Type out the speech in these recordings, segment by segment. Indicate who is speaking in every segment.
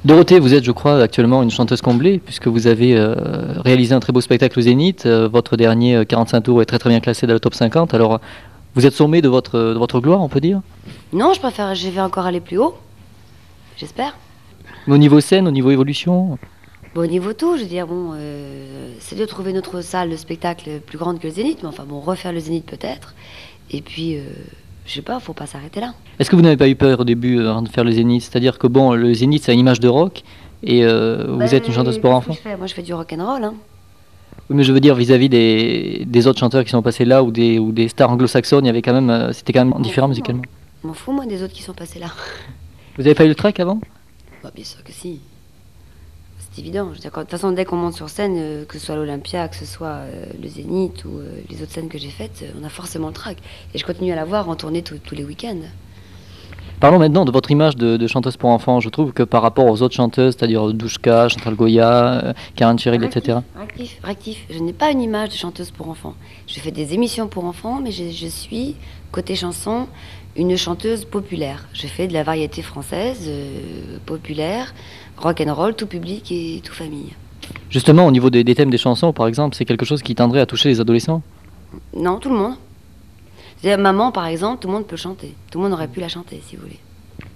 Speaker 1: Dorothée, vous êtes, je crois, actuellement une chanteuse comblée, puisque vous avez réalisé un très beau spectacle au Zénith. Votre dernier 45 tours est très très bien classé dans le top 50. Alors, vous êtes sommé de votre gloire, on peut dire.
Speaker 2: Non, je vais encore aller plus haut, j'espère.
Speaker 1: Mais au niveau scène, au niveau évolution.
Speaker 2: Bon, au niveau tout, je veux dire, bon, c'est de trouver notre salle de spectacle plus grande que le Zénith, mais enfin bon, refaire le Zénith peut-être. Et puis, je sais pas, faut pas s'arrêter là.
Speaker 1: Est-ce que vous n'avez pas eu peur au début avant de faire le Zénith? C'est-à-dire que bon, le Zénith, c'est une image de rock, et vous êtes une chanteuse pour
Speaker 2: Qu'est-ce que
Speaker 1: enfants.
Speaker 2: je fais? Moi, je fais du rock'n'roll, hein.
Speaker 1: Oui, mais je veux dire vis-à-vis des autres chanteurs qui sont passés là ou des stars anglo-saxonnes, il y avait quand même, c'était quand même différent musicalement.
Speaker 2: Je m'en fous, moi, des autres qui sont passés là.
Speaker 1: Vous avez pas eu le track avant?
Speaker 2: Bah, bien sûr que si. C'est évident. Je veux dire, de toute façon, dès qu'on monte sur scène, que ce soit l'Olympia, que ce soit le Zénith ou les autres scènes que j'ai faites, on a forcément le trac. Et je continue à l'avoir en tournée tous les week-ends.
Speaker 1: Parlons maintenant de votre image de chanteuse pour enfants. Je trouve que par rapport aux autres chanteuses, c'est-à-dire Douchka, Chantal Goya, Karen Cheryl, etc.
Speaker 2: Rectif. Je n'ai pas une image de chanteuse pour enfants. Je fais des émissions pour enfants, mais je suis, côté chanson, une chanteuse populaire. Je fais de la variété française, populaire, rock and roll, tout public et tout famille.
Speaker 1: Justement, au niveau des thèmes des chansons, par exemple, c'est quelque chose qui tendrait à toucher les adolescents?
Speaker 2: Non, tout le monde. C'est-à-dire, maman, par exemple, tout le monde peut chanter. Tout le monde aurait pu la chanter, si vous voulez.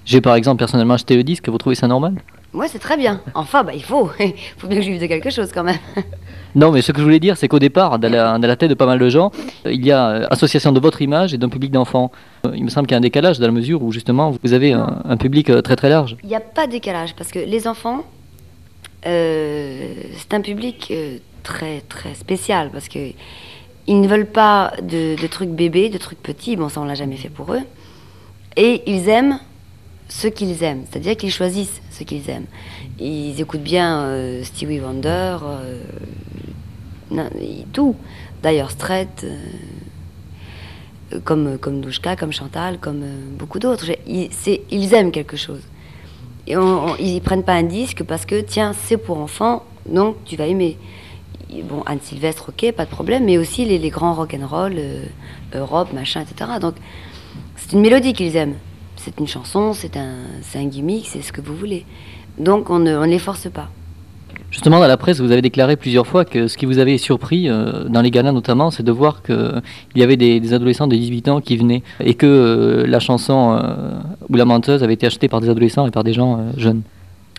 Speaker 1: J'ai par exemple personnellement acheté le disque, vous trouvez ça normal?
Speaker 2: Ouais, c'est très bien. Enfin, bah, il faut. Il faut bien que je vive de quelque chose quand même.
Speaker 1: Non, mais ce que je voulais dire, c'est qu'au départ, dans la tête de pas mal de gens, il y a association de votre image et d'un public d'enfants. Il me semble qu'il y a un décalage dans la mesure où justement vous avez un public très très large.
Speaker 2: Il n'y a pas de décalage parce que les enfants, c'est un public très très spécial parce que ils ne veulent pas de trucs bébés, de trucs petits. Bon, ça on l'a jamais fait pour eux. Et ils aiment ce qu'ils aiment, c'est-à-dire qu'ils choisissent ce qu'ils aiment. Ils écoutent bien Stevie Wonder, tout. D'ailleurs, Strait, comme Douchka, comme Chantal, comme beaucoup d'autres. Ils aiment quelque chose. Et ils prennent pas un disque parce que, tiens, c'est pour enfants, donc tu vas aimer. Bon, Anne Sylvestre, ok, pas de problème, mais aussi les grands rock'n'roll, Europe, machin, etc. Donc, c'est une mélodie qu'ils aiment. C'est une chanson, c'est un gimmick, c'est ce que vous voulez. Donc, on ne les force pas.
Speaker 1: Justement, dans la presse, vous avez déclaré plusieurs fois que ce qui vous avait surpris, dans les galas notamment, c'est de voir qu'il y avait des adolescents de 18 ans qui venaient et que la chanson ou la menteuse avait été achetée par des adolescents et par des gens jeunes.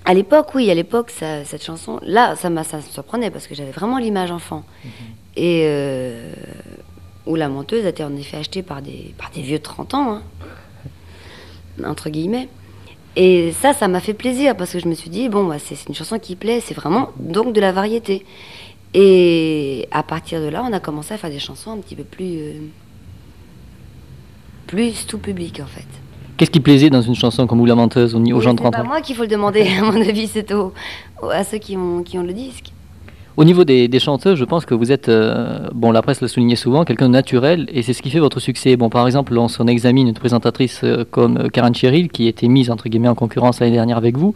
Speaker 2: À l'époque, oui, à l'époque, cette chanson, là, ça me surprenait parce que j'avais vraiment l'image enfant. Et où la menteuse a été en effet achetée par des vieux de 30 ans, hein, entre guillemets. Et ça m'a fait plaisir parce que je me suis dit, bon, bah, c'est une chanson qui plaît, c'est vraiment donc de la variété. Et à partir de là, on a commencé à faire des chansons un petit peu plus tout public en fait.
Speaker 1: Qu'est-ce qui plaisait dans une chanson comme Ou la menteuse aux gens de 30
Speaker 2: C'est pas
Speaker 1: ans?
Speaker 2: moi qu'il faut le demander, à mon avis, c'est à ceux qui ont le disque.
Speaker 1: Au niveau des chanteuses, je pense que vous êtes, bon, la presse le soulignait souvent, quelqu'un de naturel, et c'est ce qui fait votre succès. Bon, par exemple, lorsqu'on examine une présentatrice comme Karen Cheryl, qui a été mise, entre guillemets, en concurrence l'année dernière avec vous,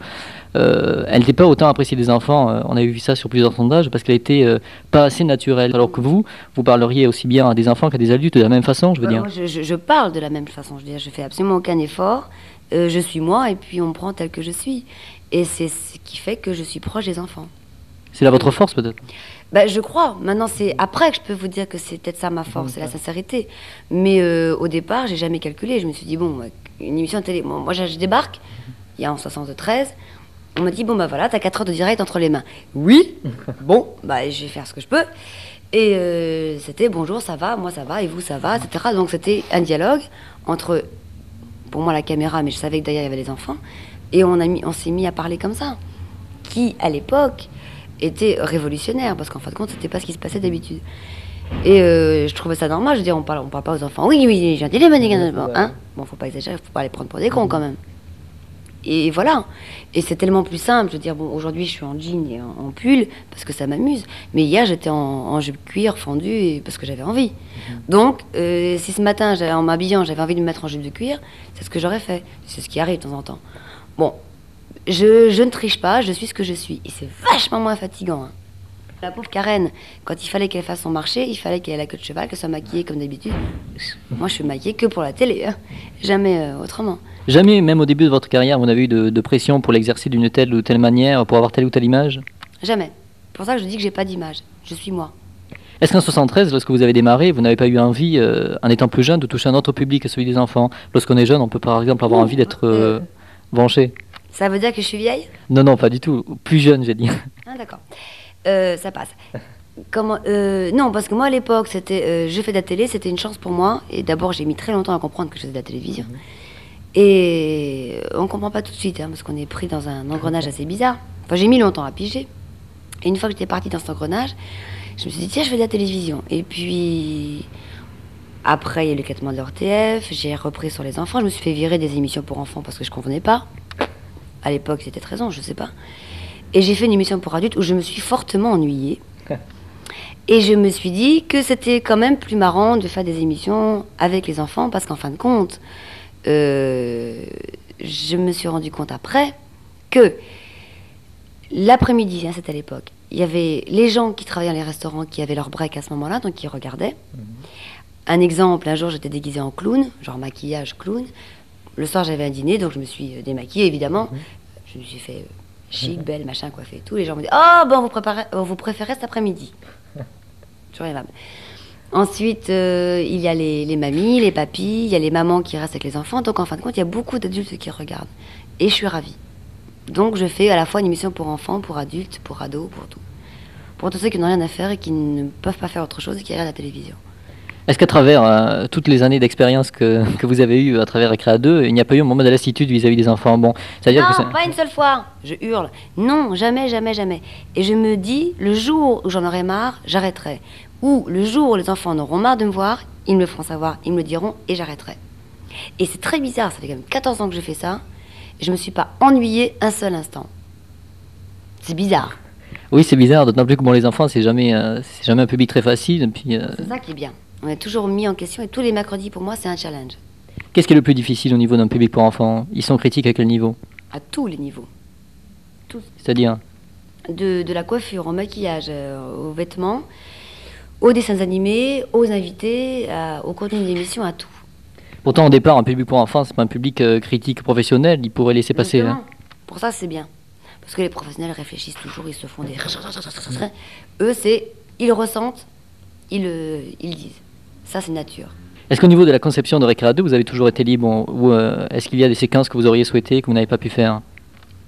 Speaker 1: elle n'était pas autant appréciée des enfants, on a vu ça sur plusieurs sondages, parce qu'elle était pas assez naturelle. Alors que vous parleriez aussi bien à des enfants qu'à des adultes de la même façon, je veux dire.
Speaker 2: Moi, je parle de la même façon, je veux dire, je fais absolument aucun effort, je suis moi, et puis on me prend tel que je suis. Et c'est ce qui fait que je suis proche des enfants.
Speaker 1: C'est là votre force, peut-être?
Speaker 2: Ben, je crois. Maintenant, c'est après que je peux vous dire que c'est peut-être ça ma force, c'est la sincérité. Mais au départ, j'ai jamais calculé. Je me suis dit, bon, une émission de télé. Bon, moi, je débarque, il y a en 73. On m'a dit, bon, bah voilà, t'as 4 heures de direct entre les mains. Oui, bon, bah je vais faire ce que je peux. Et c'était bonjour, ça va, moi ça va, et vous ça va, etc. Donc c'était un dialogue entre, pour moi, la caméra, mais je savais que derrière il y avait les enfants. Et on s'est mis à parler comme ça. Qui, à l'époque, était révolutionnaire, parce qu'en fin de compte, c'était pas ce qui se passait d'habitude. Et je trouvais ça normal, je veux dire, on parle pas aux enfants. Oui, oui, j'ai un téléphone, hein. Bon, faut pas exagérer, faut pas les prendre pour des cons quand même. Et voilà. Et c'est tellement plus simple, je veux dire, bon, aujourd'hui je suis en jean et en pull, parce que ça m'amuse. Mais hier j'étais en jupe cuir fendue, parce que j'avais envie. Donc, si ce matin, en m'habillant, j'avais envie de me mettre en jupe de cuir, c'est ce que j'aurais fait. C'est ce qui arrive de temps en temps. Bon, je ne triche pas, je suis ce que je suis. Et c'est vachement moins fatigant, hein. La pauvre Karen, quand il fallait qu'elle fasse son marché, il fallait qu'elle ait la queue de cheval, qu'elle soit maquillée comme d'habitude. Moi, je suis maquillée que pour la télé, hein. Jamais autrement.
Speaker 1: Jamais, même au début de votre carrière, vous n'avez eu de pression pour l'exercer d'une telle ou telle manière, pour avoir telle ou telle image?
Speaker 2: Jamais. C'est pour ça que je dis que j'ai pas d'image. Je suis moi.
Speaker 1: Est-ce qu'en 73, lorsque vous avez démarré, vous n'avez pas eu envie, en étant plus jeune, de toucher un autre public que celui des enfants? Lorsqu'on est jeune, on peut par exemple avoir envie d'être branché.
Speaker 2: Ça veut dire que je suis vieille?
Speaker 1: Non, non, pas du tout. Plus jeune, j'ai dit.
Speaker 2: Ah, d'accord. Ça passe. Comment, non, parce que moi à l'époque, c'était, je fais de la télé, c'était une chance pour moi. Et d'abord, j'ai mis très longtemps à comprendre que je faisais de la télévision. Et on comprend pas tout de suite, hein, parce qu'on est pris dans un engrenage assez bizarre. Enfin, j'ai mis longtemps à piger. Et une fois que j'étais partie dans cet engrenage, je me suis dit, tiens, je fais de la télévision. Et puis, après, il y a eu le l'éclatement de l'ORTF, j'ai repris sur les enfants. Je me suis fait virer des émissions pour enfants parce que je ne convenais pas. À l'époque, c'était 13 ans, je sais pas. Et j'ai fait une émission pour adultes où je me suis fortement ennuyée. Et je me suis dit que c'était quand même plus marrant de faire des émissions avec les enfants parce qu'en fin de compte, je me suis rendu compte après que l'après-midi, hein, c'était à l'époque, il y avait les gens qui travaillaient dans les restaurants qui avaient leur break à ce moment-là, donc qui regardaient. Un exemple, un jour j'étais déguisée en clown, genre maquillage clown. Le soir j'avais un dîner, donc je me suis démaquillée évidemment. Je me suis fait chic, belle, machin, coiffée et tout. Les gens me disent, oh bon, vous préférez cet après-midi. Toujours aimable. Ensuite, il y a les mamies, les papis, il y a les mamans qui restent avec les enfants. Donc en fin de compte, il y a beaucoup d'adultes qui regardent. Et je suis ravie. Donc je fais à la fois une émission pour enfants, pour adultes, pour ados, pour tout. Pour tous ceux qui n'ont rien à faire et qui ne peuvent pas faire autre chose et qui regardent la télévision.
Speaker 1: Est-ce qu'à travers toutes les années d'expérience que vous avez eues à travers Récréa 2, il n'y a pas eu un moment de lassitude vis-à-vis des enfants? Bon, c'est-à-dire que
Speaker 2: non, pas une seule fois. Je hurle. Non, jamais, jamais, jamais. Et je me dis, le jour où j'en aurai marre, j'arrêterai. Ou le jour où les enfants en auront marre de me voir, ils me le feront savoir, ils me le diront et j'arrêterai. Et c'est très bizarre, ça fait quand même 14 ans que je fais ça. Et je ne me suis pas ennuyée un seul instant. C'est bizarre.
Speaker 1: Oui, c'est bizarre, d'autant plus que bon, les enfants, c'est jamais un public très facile. Puis,
Speaker 2: c'est ça qui est bien. On est toujours mis en question et tous les mercredis, pour moi, c'est un challenge.
Speaker 1: Qu'est-ce qui est le plus difficile au niveau d'un public pour enfants? Ils sont critiques à quel niveau?
Speaker 2: À tous les niveaux. Tous.
Speaker 1: C'est-à-dire?
Speaker 2: De la coiffure, au maquillage, aux vêtements, aux dessins animés, aux invités, au contenu de l'émission, à tout.
Speaker 1: Pourtant, au départ, un public pour enfants, c'est pas un public critique professionnel, ils pourraient laisser passer. Hein.
Speaker 2: Pour ça, c'est bien. Parce que les professionnels réfléchissent toujours, ils se font des... Eux, ils ressentent, ils disent. Ça, c'est nature.
Speaker 1: Est-ce qu'au niveau de la conception de Récréa 2, vous avez toujours été libre ou est-ce qu'il y a des séquences que vous auriez souhaitées que vous n'avez pas pu faire?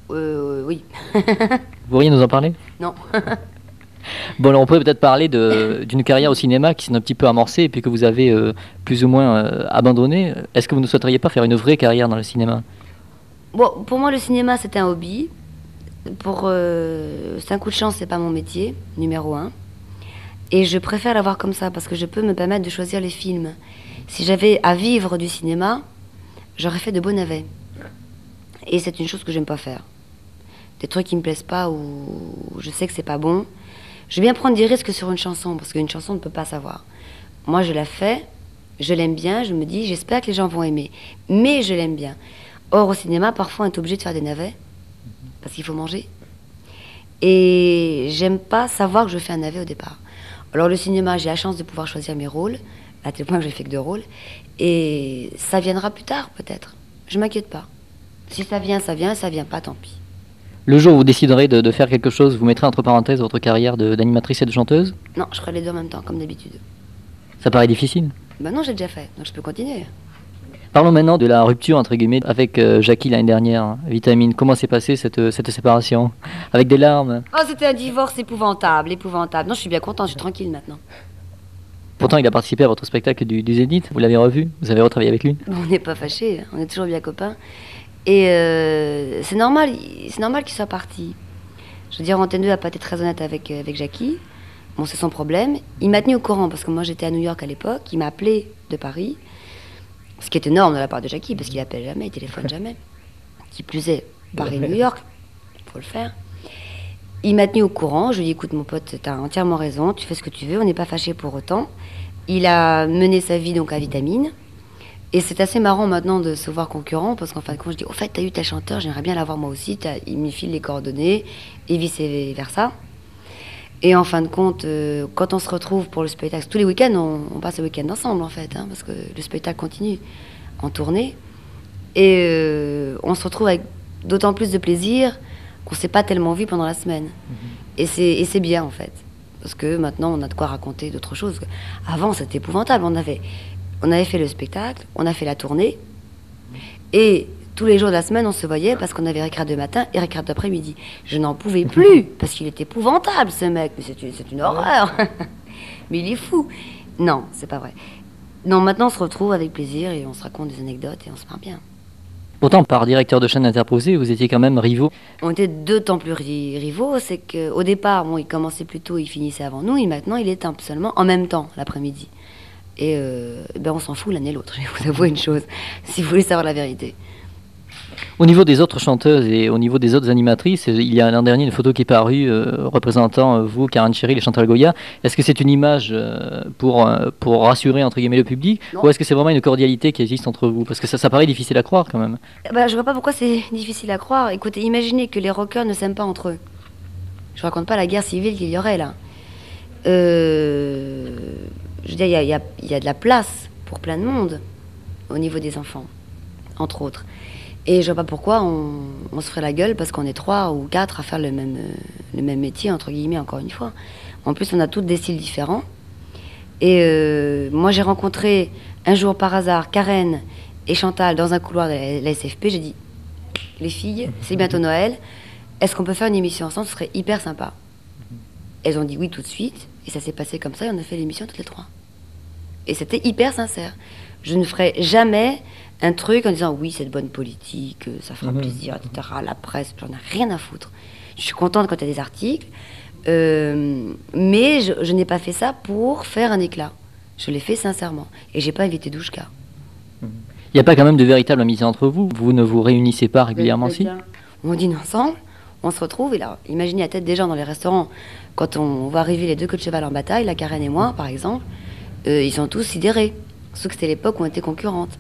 Speaker 2: Oui.
Speaker 1: Vous pourriez nous en parler?
Speaker 2: Non.
Speaker 1: Bon, alors on pourrait peut-être parler d'une carrière au cinéma qui s'est un petit peu amorcée et puis que vous avez plus ou moins abandonnée. Est-ce que vous ne souhaiteriez pas faire une vraie carrière dans le cinéma?
Speaker 2: Bon, pour moi, le cinéma, c'était un hobby. C'est un coup de chance, c'est pas mon métier, numéro 1. Et je préfère l'avoir comme ça parce que je peux me permettre de choisir les films. Si j'avais à vivre du cinéma, j'aurais fait de beaux navets. Et c'est une chose que j'aime pas faire. Des trucs qui me plaisent pas ou je sais que c'est pas bon. Je vais bien prendre des risques sur une chanson parce qu'une chanson ne peut pas savoir. Moi, je la fais, je l'aime bien, je me dis, j'espère que les gens vont aimer. Mais je l'aime bien. Or, au cinéma, parfois, on est obligé de faire des navets parce qu'il faut manger. Et j'aime pas savoir que je fais un navet au départ. Alors le cinéma, j'ai la chance de pouvoir choisir mes rôles, à tel point que j'ai fait que 2 rôles, et ça viendra plus tard peut-être. Je m'inquiète pas. Si ça vient, ça vient, ça vient pas, tant pis.
Speaker 1: Le jour où vous déciderez de faire quelque chose, vous mettrez entre parenthèses votre carrière d'animatrice et de chanteuse?
Speaker 2: Non, je ferai les deux en même temps, comme d'habitude.
Speaker 1: Ça paraît difficile?
Speaker 2: Ben non, j'ai déjà fait, donc je peux continuer.
Speaker 1: Parlons maintenant de la rupture, entre guillemets, avec Jackie l'année dernière, Vitamine. Comment s'est passée cette séparation? Avec des larmes?
Speaker 2: Oh, c'était un divorce épouvantable, épouvantable. Non, je suis bien contente, je suis tranquille maintenant.
Speaker 1: Pourtant, il a participé à votre spectacle du Zénith, vous l'avez revu? Vous avez retravaillé avec lui?
Speaker 2: On n'est pas fâchés, on est toujours bien copains. Et c'est normal qu'il soit parti. Je veux dire, Antenne 2 n'a pas été très honnête avec Jackie. Bon, c'est son problème. Il m'a tenu au courant, parce que moi j'étais à New York à l'époque. Il m'a appelé de Paris. Ce qui est énorme de la part de Jackie, parce qu'il appelle jamais, il téléphone jamais. Qui plus est, Paris-New York, il faut le faire. Il m'a tenu au courant, je lui ai dit, écoute mon pote, t'as entièrement raison, tu fais ce que tu veux, on n'est pas fâchés pour autant. Il a mené sa vie donc à Vitamine. Et c'est assez marrant maintenant de se voir concurrent, parce qu'en fin de compte, je dis, au fait, t'as eu tel chanteur, j'aimerais bien l'avoir moi aussi, il me file les coordonnées, et vice-versa. Et en fin de compte, quand on se retrouve pour le spectacle, tous les week-ends, on passe le week-end ensemble en fait, hein, parce que le spectacle continue en tournée. Et on se retrouve avec d'autant plus de plaisir qu'on ne s'est pas tellement vu pendant la semaine. Et c'est bien en fait, parce que maintenant on a de quoi raconter d'autres choses. Avant c'était épouvantable, on avait fait le spectacle, on a fait la tournée, et tous les jours de la semaine on se voyait parce qu'on avait récré de matin et récré d'après-midi. Je n'en pouvais plus, parce qu'il était épouvantable ce mec, mais c'est une horreur. Mais il est fou. Non, c'est pas vrai. Non, maintenant on se retrouve avec plaisir et on se raconte des anecdotes et on se marre bien.
Speaker 1: Pourtant, par directeur de chaîne interposé, vous étiez quand même rivaux.
Speaker 2: On était d'autant plus rivaux, c'est qu'au départ, bon, il commençait plus tôt, il finissait avant nous, et maintenant il est seulement en même temps, l'après-midi. Et ben on s'en fout l'un et l'autre, je vais vous avouer une chose, si vous voulez savoir la vérité.
Speaker 1: Au niveau des autres chanteuses et au niveau des autres animatrices, il y a l'an dernier une photo qui est parue représentant vous, Karen Cheryl et Chantal Goya. Est-ce que c'est une image pour rassurer entre guillemets le public,
Speaker 2: non.
Speaker 1: Ou est-ce que c'est vraiment une cordialité qui existe entre vous? Parce que ça paraît difficile à croire quand même.
Speaker 2: Bah, je vois pas pourquoi c'est difficile à croire. Écoutez, imaginez que les rockers ne s'aiment pas entre eux. Je raconte pas la guerre civile qu'il y aurait là. Je veux dire, il y a de la place pour plein de monde au niveau des enfants, entre autres. Et je vois pas pourquoi on se ferait la gueule parce qu'on est 3 ou 4 à faire le même métier, entre guillemets, encore une fois. En plus, on a toutes des styles différents. Et moi, j'ai rencontré un jour par hasard Karen et Chantal dans un couloir de la SFP. J'ai dit, les filles, c'est bientôt Noël, est-ce qu'on peut faire une émission ensemble? Ce serait hyper sympa. Elles ont dit oui tout de suite. Et ça s'est passé comme ça et on a fait l'émission toutes les 3. Et c'était hyper sincère. Je ne ferai jamais un truc en disant oui, c'est de bonne politique, ça fera plaisir, etc. La presse, j'en ai rien à foutre. Je suis contente quand il y a des articles, mais je n'ai pas fait ça pour faire un éclat. Je l'ai fait sincèrement. Et j'ai pas évité Douchka.
Speaker 1: Il n'y a pas quand même de véritable amitié entre vous? Vous ne vous réunissez pas régulièrement si?
Speaker 2: On dîne ensemble, on se retrouve, et là, imaginez la tête des gens dans les restaurants, quand on voit arriver les deux queues de cheval en bataille, la Karen et moi, par exemple, ils sont tous sidérés. Sauf que c'était l'époque où on était concurrentes.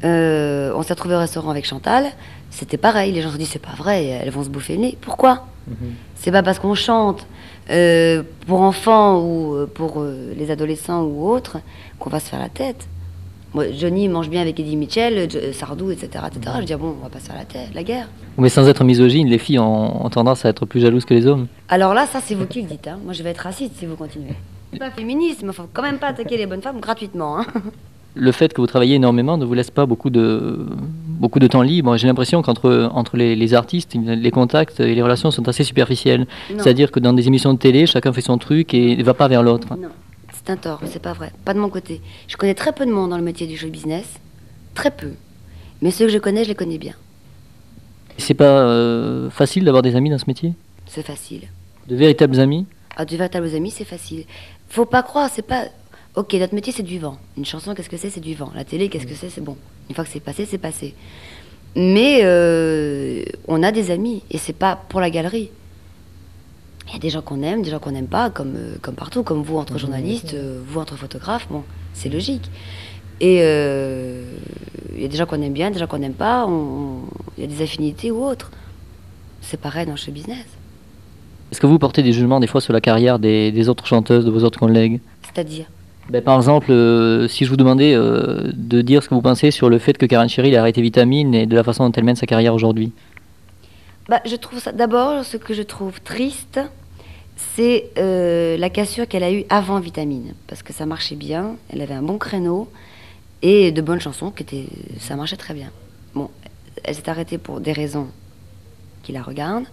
Speaker 2: On s'est retrouvé au restaurant avec Chantal, c'était pareil, les gens se disent c'est pas vrai, elles vont se bouffer le nez. Pourquoi? C'est pas parce qu'on chante pour enfants ou pour les adolescents ou autres qu'on va se faire la tête. Moi, Johnny mange bien avec Eddie Mitchell, Sardou, etc. Je dis bon, on va pas se faire la tête, la guerre.
Speaker 1: Mais sans être misogyne, les filles ont tendance à être plus jalouses que les hommes.
Speaker 2: Alors là, ça c'est vous qui le dites. Hein. Moi je vais être raciste si vous continuez. C'est pas féministe, mais il faut quand même pas attaquer les bonnes femmes gratuitement. Hein.
Speaker 1: Le fait que vous travaillez énormément ne vous laisse pas beaucoup de temps libre. J'ai l'impression qu'entre les artistes, les contacts et les relations sont assez superficielles. C'est-à-dire que dans des émissions de télé, chacun fait son truc et ne va pas vers l'autre.
Speaker 2: Non, c'est un tort, c'est pas vrai. Pas de mon côté. Je connais très peu de monde dans le métier du show business. Très peu. Mais ceux que je connais, je les connais bien.
Speaker 1: C'est pas facile d'avoir des amis dans ce métier?
Speaker 2: C'est facile.
Speaker 1: De véritables amis?
Speaker 2: Ah, de véritables amis, c'est facile. Faut pas croire, c'est pas... Ok, notre métier, c'est du vent. Une chanson, qu'est-ce que c'est? C'est du vent. La télé, qu'est-ce que c'est? C'est bon. Une fois que c'est passé, c'est passé. Mais on a des amis, et c'est pas pour la galerie. Il y a des gens qu'on aime, des gens qu'on n'aime pas, comme partout, comme vous entre journalistes, vous entre photographes, bon, c'est logique. Et il y a des gens qu'on aime bien, des gens qu'on n'aime pas, il y a des affinités ou autres. C'est pareil dans le show business.
Speaker 1: Est-ce que vous portez des jugements des fois sur la carrière des autres chanteuses, de vos autres collègues?
Speaker 2: C'est-à-dire?
Speaker 1: Par exemple, si je vous demandais de dire ce que vous pensez sur le fait que Karen Cheryl a arrêté Vitamine et de la façon dont elle mène sa carrière aujourd'hui.
Speaker 2: Je trouve ça. D'abord, ce que je trouve triste, c'est la cassure qu'elle a eue avant Vitamine, parce que ça marchait bien, elle avait un bon créneau et de bonnes chansons ça marchait très bien. Bon, elle s'est arrêtée pour des raisons qui la regardent.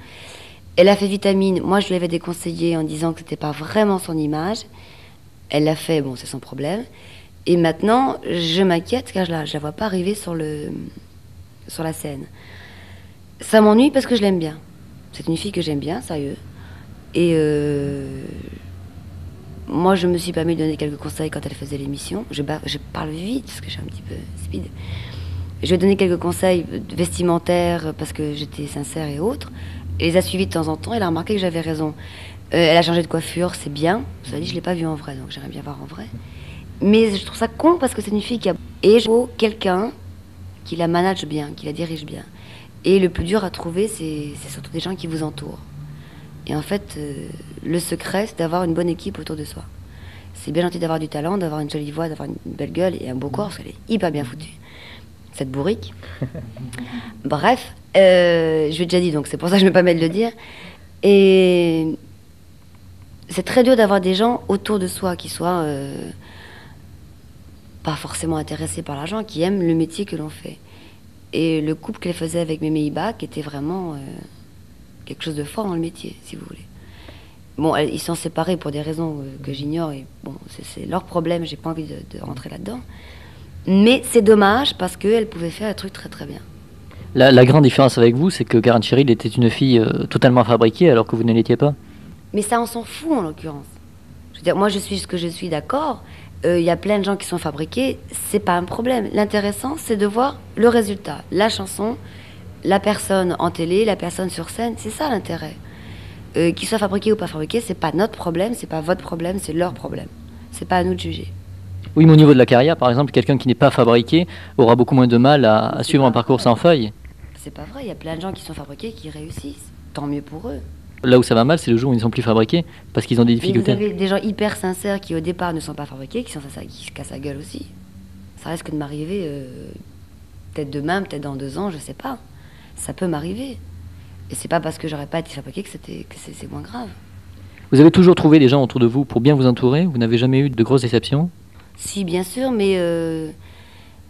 Speaker 2: Elle a fait Vitamine. Moi, je lui avais déconseillé en disant que c'était pas vraiment son image. Elle l'a fait, bon, c'est son problème. Et maintenant, je m'inquiète car je la vois pas arriver sur la scène. Ça m'ennuie parce que je l'aime bien. C'est une fille que j'aime bien, sérieux. Et moi, je me suis permis de donner quelques conseils quand elle faisait l'émission. Je parle vite parce que je suis un petit peu speed. Je lui ai donné quelques conseils vestimentaires parce que j'étais sincère et autres. Elle les a suivis de temps en temps. Elle a remarqué que j'avais raison. Elle a changé de coiffure, c'est bien. Cela dit, je ne l'ai pas vue en vrai, donc j'aimerais bien voir en vrai. Mais je trouve ça con parce que c'est une fille qui a... Et je veux quelqu'un qui la manage bien, qui la dirige bien. Et le plus dur à trouver, c'est surtout des gens qui vous entourent. Et en fait, le secret, c'est d'avoir une bonne équipe autour de soi. C'est bien gentil d'avoir du talent, d'avoir une jolie voix, d'avoir une belle gueule et un beau corps, parce qu'elle est hyper bien foutue, cette bourrique. Bref, je l'ai déjà dit, donc c'est pour ça que je me permets de le dire. Et c'est très dur d'avoir des gens autour de soi qui soient pas forcément intéressés par l'argent, qui aiment le métier que l'on fait. Et le couple qu'elle faisait avec Mémé Ibak était vraiment quelque chose de fort dans le métier, si vous voulez. Bon, ils sont séparés pour des raisons que j'ignore, et bon, c'est leur problème, j'ai pas envie de rentrer là-dedans. Mais c'est dommage, parce qu'elle pouvait faire un truc très très bien.
Speaker 1: La grande différence avec vous, c'est que Karen Cheryl était une fille totalement fabriquée, alors que vous ne l'étiez pas.
Speaker 2: Mais ça, on s'en fout, en l'occurrence. Je veux dire, moi, je suis ce que je suis, d'accord. Il y a plein de gens qui sont fabriqués, c'est pas un problème. L'intéressant, c'est de voir le résultat, la chanson, la personne en télé, la personne sur scène, c'est ça l'intérêt. Qu'ils soient fabriqués ou pas fabriqués, c'est pas notre problème, c'est pas votre problème, c'est leur problème. C'est pas à nous de juger.
Speaker 1: Oui, mais au niveau de la carrière, par exemple, quelqu'un qui n'est pas fabriqué aura beaucoup moins de mal à suivre un parcours sans faille.
Speaker 2: C'est pas vrai, il y a plein de gens qui sont fabriqués qui réussissent. Tant mieux pour eux.
Speaker 1: Là où ça va mal, c'est le jour où ils ne sont plus fabriqués, parce qu'ils ont des
Speaker 2: Mais
Speaker 1: difficultés.
Speaker 2: vous avez des gens hyper sincères qui au départ ne sont pas fabriqués, qui se cassent la gueule aussi. Ça risque de m'arriver peut-être demain, peut-être dans 2 ans, je sais pas. Ça peut m'arriver. Et c'est pas parce que j'aurais pas été fabriqué que c'est moins grave.
Speaker 1: Vous avez toujours trouvé des gens autour de vous pour bien vous entourer? Vous n'avez jamais eu de grosses déceptions?
Speaker 2: Si, bien sûr, mais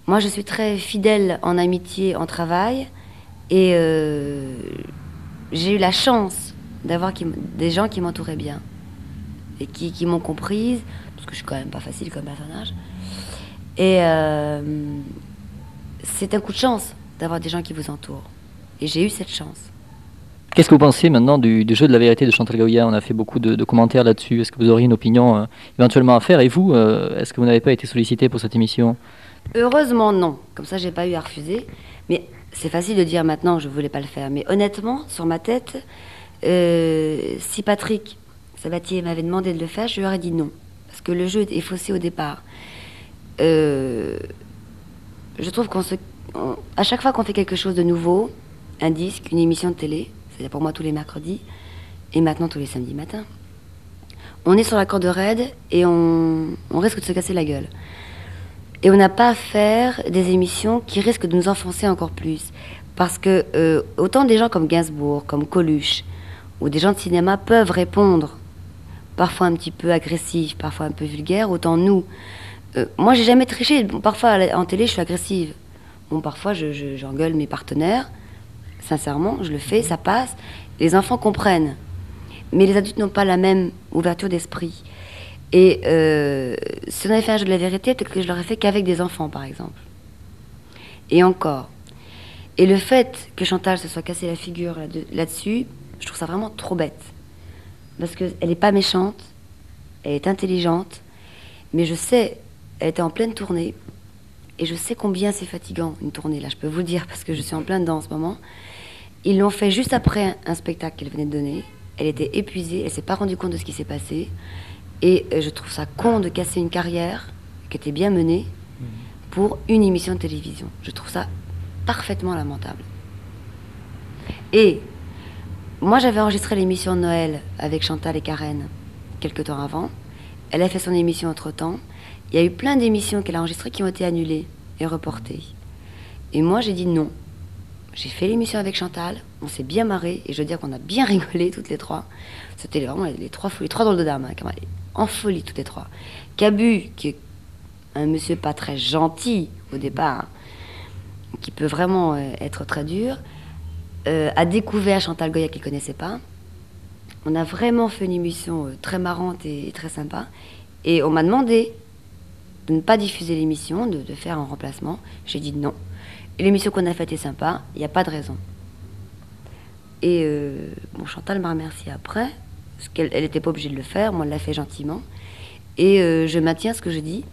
Speaker 2: moi je suis très fidèle en amitié, en travail. Et j'ai eu la chance d'avoir des gens qui m'entouraient bien. Et qui m'ont comprise, parce que je suis quand même pas facile comme personnage. Et c'est un coup de chance d'avoir des gens qui vous entourent. Et j'ai eu cette chance.
Speaker 1: Qu'est-ce que vous pensez maintenant du jeu de la vérité de Chantal Goya? On a fait beaucoup de commentaires là-dessus. Est-ce que vous auriez une opinion éventuellement à faire? Et vous, est-ce que vous n'avez pas été sollicité pour cette émission?
Speaker 2: Heureusement, non. Comme ça, j'ai pas eu à refuser. Mais c'est facile de dire maintenant, je voulais pas le faire. Mais honnêtement, sur ma tête, si Patrick Sabatier m'avait demandé de le faire, je lui aurais dit non. Parce que le jeu est faussé au départ. Je trouve à chaque fois qu'on fait quelque chose de nouveau, un disque, une émission de télé, c'est pour moi tous les mercredis, et maintenant tous les samedis matins, on est sur la corde raide et on risque de se casser la gueule. Et on n'a pas à faire des émissions qui risquent de nous enfoncer encore plus. Parce que autant des gens comme Gainsbourg, comme Coluche, ou des gens de cinéma peuvent répondre, parfois un petit peu agressifs, parfois un peu vulgaires, autant nous. Moi, j'ai jamais triché. Bon, parfois, en télé, je suis agressive. Bon, parfois, j'engueule mes partenaires. Sincèrement, je le fais, ça passe. Les enfants comprennent. Mais les adultes n'ont pas la même ouverture d'esprit. Et si on avait fait un jeu de la vérité, peut-être que je l'aurais fait qu'avec des enfants, par exemple. Et encore. Et le fait que Chantal se soit cassé la figure là-dessus, je trouve ça vraiment trop bête. Parce qu'elle n'est pas méchante, elle est intelligente, mais je sais, elle était en pleine tournée, et je sais combien c'est fatigant, une tournée, là, je peux vous le dire, parce que je suis en plein dedans en ce moment. Ils l'ont fait juste après un spectacle qu'elle venait de donner. Elle était épuisée, elle ne s'est pas rendue compte de ce qui s'est passé. Et je trouve ça con de casser une carrière qui était bien menée pour une émission de télévision. Je trouve ça parfaitement lamentable. Et moi, j'avais enregistré l'émission de Noël avec Chantal et Karen quelques temps avant. Elle a fait son émission entre-temps. Il y a eu plein d'émissions qu'elle a enregistrées qui ont été annulées et reportées. Et moi, j'ai dit non. J'ai fait l'émission avec Chantal, on s'est bien marré, et je veux dire qu'on a bien rigolé toutes les trois. C'était vraiment les trois dans le dos d'âme, en folie toutes les trois. Cabu, qui est un monsieur pas très gentil au départ, qui peut vraiment être très dur, a découvert Chantal Goya qu'il ne connaissait pas. On a vraiment fait une émission très marrante et très sympa. Et on m'a demandé de ne pas diffuser l'émission, de faire un remplacement. J'ai dit non. Et l'émission qu'on a faite est sympa, il n'y a pas de raison. Et bon, Chantal m'a remercié après, parce qu'elle n'était pas obligée de le faire, moi elle l'a fait gentiment. Et je maintiens ce que je dis,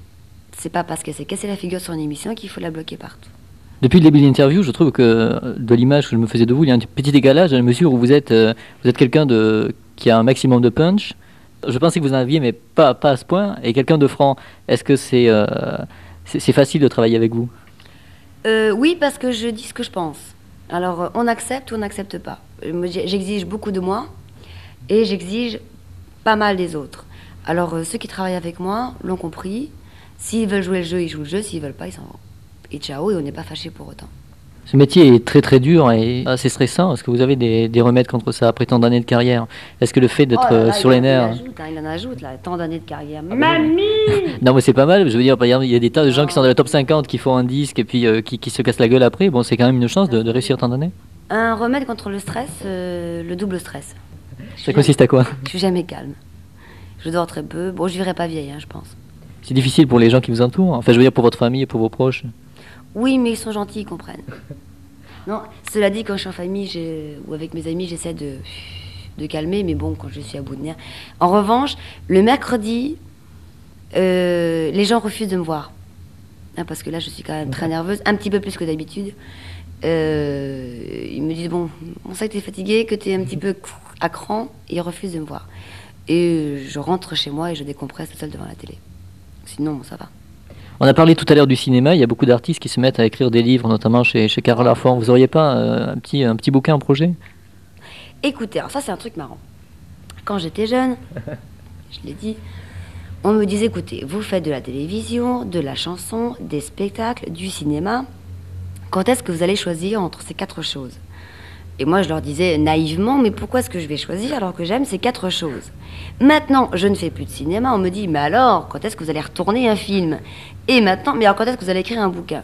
Speaker 2: c'est pas parce qu'elle s'est cassé la figure sur une émission qu'il faut la bloquer partout.
Speaker 1: Depuis le début de l'interview, je trouve que de l'image que je me faisais de vous, il y a un petit décalage à la mesure où vous êtes quelqu'un qui a un maximum de punch. Je pensais que vous en aviez, mais pas à ce point, et quelqu'un de franc. Est-ce que c'est facile de travailler avec vous?
Speaker 2: Oui, parce que je dis ce que je pense. Alors, on accepte ou on n'accepte pas. J'exige beaucoup de moi, et j'exige pas mal des autres. Alors ceux qui travaillent avec moi l'ont compris. S'ils veulent jouer le jeu, ils jouent le jeu. S'ils veulent pas, ils s'en vont. Et ciao, et on n'est pas fâchés pour autant.
Speaker 1: Ce métier est très très dur et assez stressant. Est-ce que vous avez des remèdes contre ça après tant d'années de carrière? Est-ce que le fait d'être sur les nerfs...
Speaker 2: Il en ajoute, là, tant d'années de carrière. Mamie!
Speaker 1: Non mais c'est pas mal, je veux dire, par exemple, il y a des tas de gens qui sont dans la top 50 qui font un disque et puis qui se cassent la gueule après. Bon, c'est quand même une chance de réussir tant d'années.
Speaker 2: Un remède contre le stress, le double stress.
Speaker 1: Ça consiste à quoi?
Speaker 2: Je suis jamais calme. Je dors très peu. Bon, je vivrai pas vieille, hein, je pense.
Speaker 1: C'est difficile pour les gens qui vous entourent. Enfin, je veux dire pour votre famille et pour vos proches.
Speaker 2: Oui, mais ils sont gentils, ils comprennent. Non, cela dit, quand je suis en famille ou avec mes amis, j'essaie de calmer, mais bon, quand je suis à bout de nerfs. En revanche, le mercredi, les gens refusent de me voir. Hein, parce que là, je suis quand même très nerveuse, un petit peu plus que d'habitude. Ils me disent, bon, on sait que tu es fatiguée, que tu es un petit peu à cran, et ils refusent de me voir. Et je rentre chez moi et je décompresse toute seule devant la télé. Sinon, bon, ça va.
Speaker 1: On a parlé tout à l'heure du cinéma, il y a beaucoup d'artistes qui se mettent à écrire des livres, notamment chez Carole Lafont. Vous auriez pas un petit bouquin en projet?
Speaker 2: Écoutez, alors ça c'est un truc marrant. Quand j'étais jeune, je l'ai dit, on me disait, écoutez, vous faites de la télévision, de la chanson, des spectacles, du cinéma. Quand est-ce que vous allez choisir entre ces 4 choses? Et moi, je leur disais naïvement, mais pourquoi est-ce que je vais choisir alors que j'aime ces 4 choses? Maintenant, je ne fais plus de cinéma. On me dit, mais alors, quand est-ce que vous allez retourner un film? Et maintenant, mais alors quand est-ce que vous allez écrire un bouquin?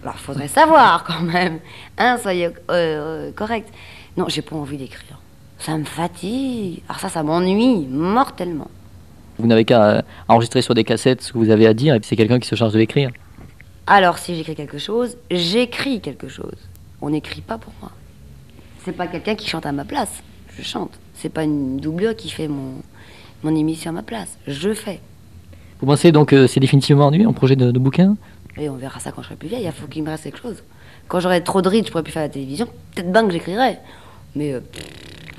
Speaker 2: Alors, il faudrait savoir quand même. Hein, soyez correct. Non, j'ai pas envie d'écrire. Ça me fatigue. Alors ça m'ennuie mortellement.
Speaker 1: Vous n'avez qu'à enregistrer sur des cassettes ce que vous avez à dire et puis c'est quelqu'un qui se charge de l'écrire.
Speaker 2: Alors, si j'écris quelque chose, j'écris quelque chose. On n'écrit pas pour moi. C'est pas quelqu'un qui chante à ma place. Je chante. C'est pas une doublure qui fait mon émission à ma place. Je fais.
Speaker 1: Vous pensez donc que c'est définitivement ennuyé un projet de bouquin?
Speaker 2: Et on verra ça quand je serai plus vieille. Il faut qu'il me reste quelque chose. Quand j'aurai trop de rides, je pourrai plus faire la télévision. Peut-être bien que j'écrirai. Mais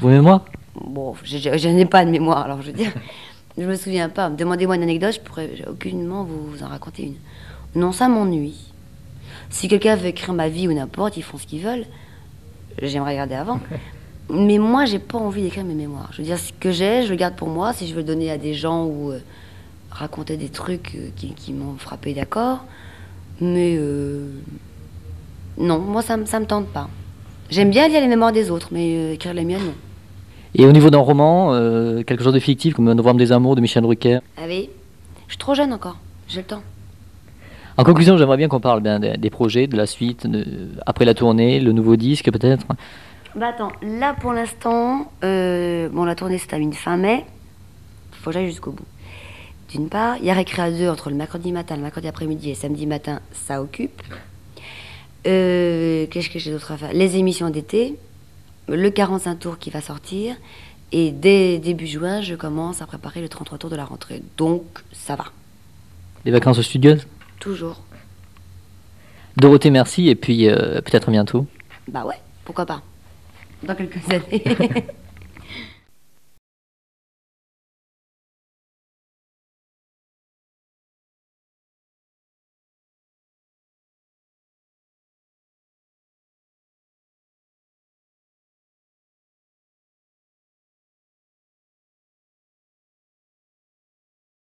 Speaker 1: Vos mémoires?
Speaker 2: bon, je n'ai pas de mémoire. Alors je veux dire, je me souviens pas. Demandez-moi une anecdote, je pourrais aucunement vous en raconter une. Non, ça m'ennuie. Si quelqu'un veut écrire ma vie ou n'importe, ils font ce qu'ils veulent. J'aimerais regarder avant. Mais moi, j'ai pas envie d'écrire mes mémoires. Je veux dire, ce que j'ai, je le garde pour moi. Si je veux le donner à des gens ou raconter des trucs qui m'ont frappé, d'accord. Mais non, moi, ça me tente pas. J'aime bien lire les mémoires des autres, mais écrire les miennes, non.
Speaker 1: Et au niveau d'un roman, quelque chose de fictif comme Novembre des Amours de Michel Drucker?
Speaker 2: Ah oui, je suis trop jeune encore. J'ai le temps.
Speaker 1: En conclusion, j'aimerais bien qu'on parle bien des projets, de la suite, après la tournée, le nouveau disque peut-être.
Speaker 2: Bah attends, là pour l'instant, bon la tournée se termine fin mai. Faut que j'aille jusqu'au bout. D'une part, il y a Récré à 2 entre le mercredi matin, le mercredi après-midi et samedi matin, ça occupe. Qu'est-ce que j'ai d'autre à faire? Les émissions d'été, le 45 tours qui va sortir, et dès début juin, je commence à préparer le 33 tours de la rentrée. Donc, ça va.
Speaker 1: Les vacances studieuses?
Speaker 2: Toujours.
Speaker 1: Dorothée, merci, et puis peut-être à bientôt.
Speaker 2: Bah ouais, pourquoi pas. Dans quelques années.